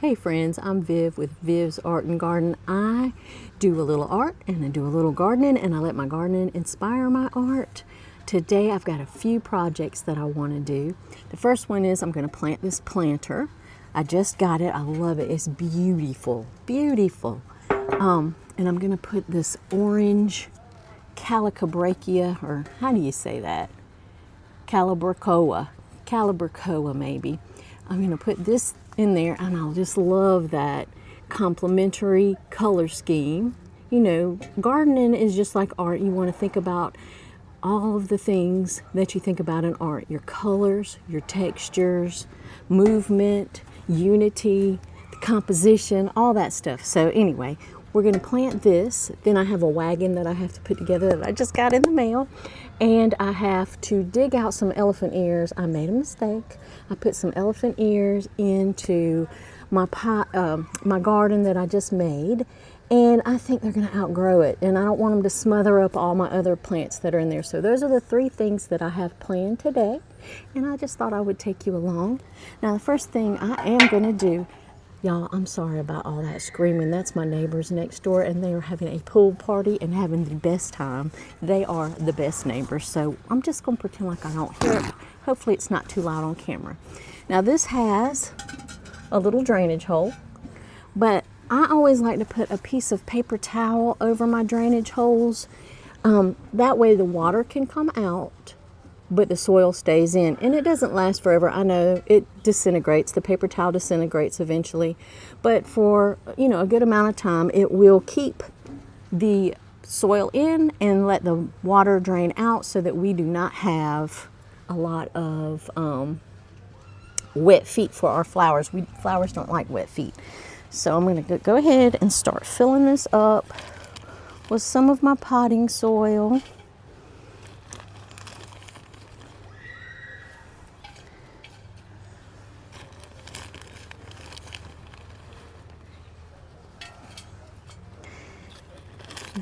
Hey friends, I'm Viv with Viv's Art and Garden. I do a little art and I do a little gardening, and I let my gardening inspire my art. Today I've got a few projects that I want to do. The first one is I'm going to plant this planter. I just got it. I love it. It's beautiful, beautiful. And I'm going to put this orange calibrachoa, or how do you say that? Calibrachoa maybe. I'm going to put this in there, and I'll just love that complementary color scheme. You know, gardening is just like art. You want to think about all of the things that you think about in art: your colors, your textures, movement, unity, the composition, all that stuff. So anyway, we're going to plant this. Then I have a wagon that I have to put together that I just got in the mail. And I have to dig out some elephant ears. I made a mistake. I put some elephant ears into my my garden that I just made. And I think they're going to outgrow it. And I don't want them to smother up all my other plants that are in there. So those are the three things that I have planned today. And I just thought I would take you along. Now, the first thing I am going to do, y'all, I'm sorry about all that screaming. That's my neighbors next door, and they are having a pool party and having the best time. They are the best neighbors, so I'm just going to pretend like I don't hear it. Hopefully it's not too loud on camera. Now, this has a little drainage hole, but I always like to put a piece of paper towel over my drainage holes. That way the water can come out, but the soil stays in, and it doesn't last forever. I know it disintegrates. The paper towel disintegrates eventually, but for, you know, a good amount of time, it will keep the soil in and let the water drain out so that we do not have a lot of wet feet for our flowers. Flowers don't like wet feet. So I'm going to go ahead and start filling this up with some of my potting soil.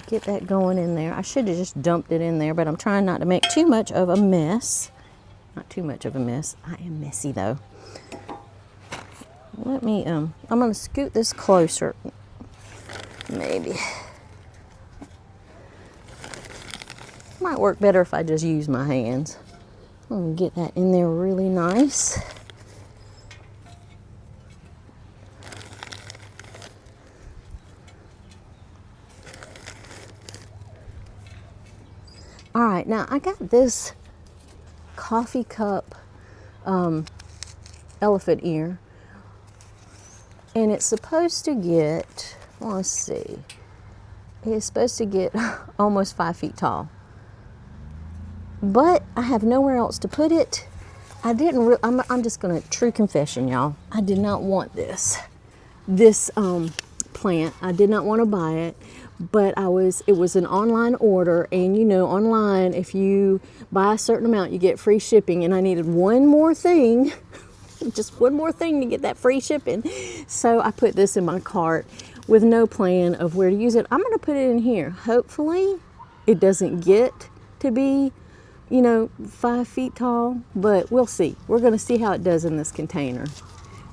Get that going in there. I should have just dumped it in there, but I'm trying not to make too much of a mess. Not too much of a mess. I am messy though. Let me, I'm going to scoot this closer. Maybe. Might work better if I just use my hands. I'm going to get that in there really nice. All right, now I got this coffee cup elephant ear, and it's supposed to get, let's see, it's supposed to get almost 5 feet tall. But I have nowhere else to put it. I didn't, I'm just gonna, true confession, y'all, I did not want this plant. I did not want to buy it. But it was an online order, and you know, online, if you buy a certain amount, you get free shipping, and I needed one more thing, just one more thing to get that free shipping. So I put this in my cart with no plan of where to use it. I'm going to put it in here. Hopefully it doesn't get to be, you know, 5 feet tall, but we'll see. We're going to see how it does in this container.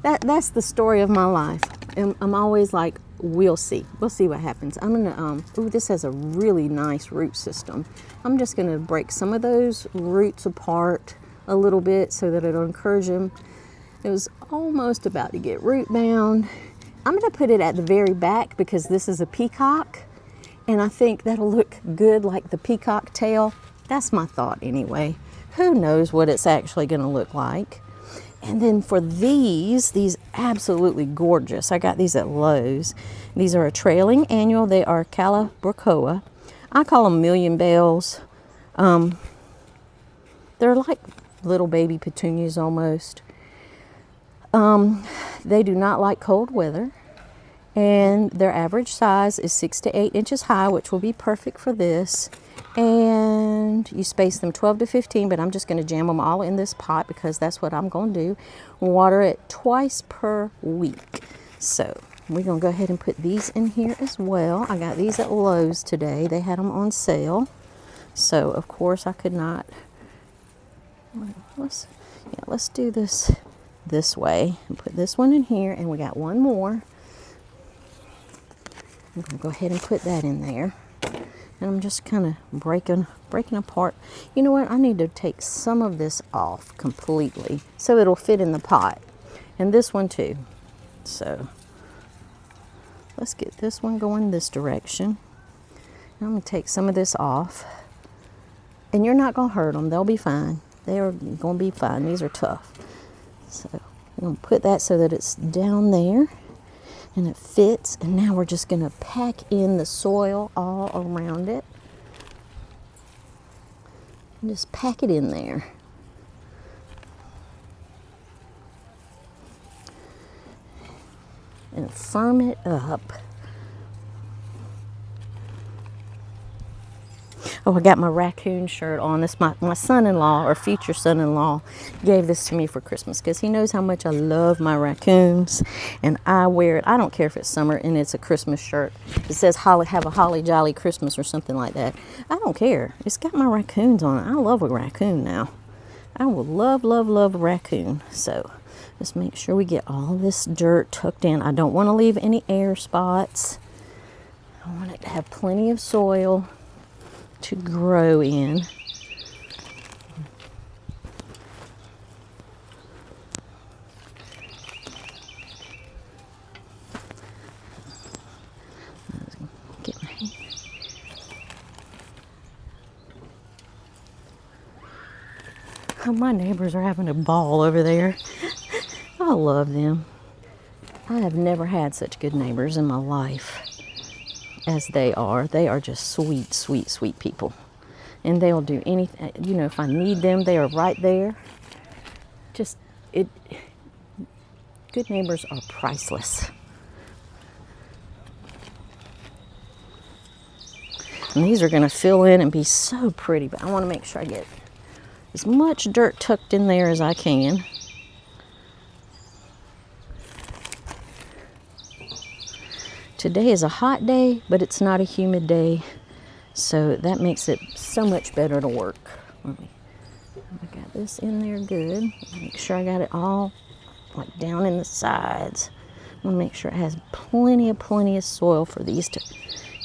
That's the story of my life. I'm always like, we'll see. We'll see what happens. I'm gonna, ooh, this has a really nice root system. I'm just gonna break some of those roots apart a little bit so that it'll encourage them. It was almost about to get root bound. I'm gonna put it at the very back because this is a peacock, and I think that'll look good like the peacock tail. That's my thought anyway. Who knows what it's actually gonna look like. And then for these absolutely gorgeous. I got these at Lowe's. These are a trailing annual. They are calibrachoa. I call them million bells. They're like little baby petunias almost. They do not like cold weather. And their average size is 6 to 8 inches high, which will be perfect for this. And you space them 12 to 15, but I'm just going to jam them all in this pot because that's what I'm going to do. Water it twice per week. So we're going to go ahead and put these in here as well. I got these at Lowe's today. They had them on sale. So of course I could not. Let's do this this way and put this one in here, and we got one more. I'm gonna go ahead and put that in there. And I'm just kind of breaking apart. You know what? I need to take some of this off completely so it'll fit in the pot. And this one too. So let's get this one going this direction. I'm going to take some of this off. And you're not going to hurt them. They'll be fine. They're going to be fine. These are tough. So I'm going to put that so that it's down there and it fits. And now we're just going to pack in the soil all around it. And just pack it in there. And firm it up. Oh, I got my raccoon shirt on. This my son-in-law, or future son-in-law, gave this to me for Christmas because he knows how much I love my raccoons, and I wear it. I don't care if it's summer and it's a Christmas shirt. It says have a holly jolly Christmas or something like that. I don't care. It's got my raccoons on it. I love a raccoon now. I will love, love, love a raccoon. So just make sure we get all this dirt tucked in. I don't want to leave any air spots. I want it to have plenty of soil to grow in. Get my hand. Oh, my neighbors are having a ball over there. I love them. I have never had such good neighbors in my life as they are. They are just sweet, sweet, sweet people. And they'll do anything, you know, if I need them, they are right there. Good neighbors are priceless. And these are gonna fill in and be so pretty, but I wanna make sure I get as much dirt tucked in there as I can. Today is a hot day, but it's not a humid day, so that makes it so much better to work. I got this in there good. Make sure I got it all like down in the sides. I want to make sure it has plenty of soil for these to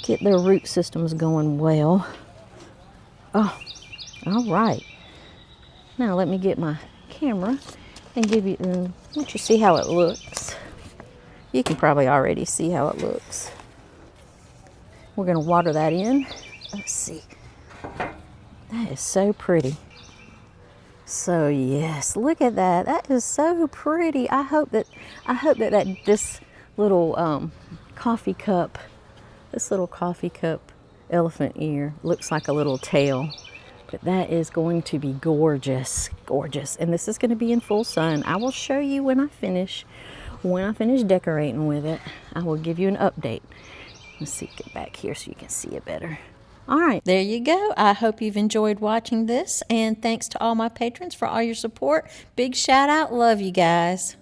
get their root systems going well. Oh, all right. Now let me get my camera and let you see how it looks. You can probably already see how it looks. We're going to water that in. Let's see. That is so pretty. So yes, look at that. That is so pretty. I hope that this little coffee cup elephant ear looks like a little tail. But that is going to be gorgeous, gorgeous. And this is going to be in full sun. I will show you when I finish decorating with it. I will give you an update. Let's see, get back here so you can see it better. All right, there you go. I hope you've enjoyed watching this, and thanks to all my patrons for all your support. Big shout out. Love you guys.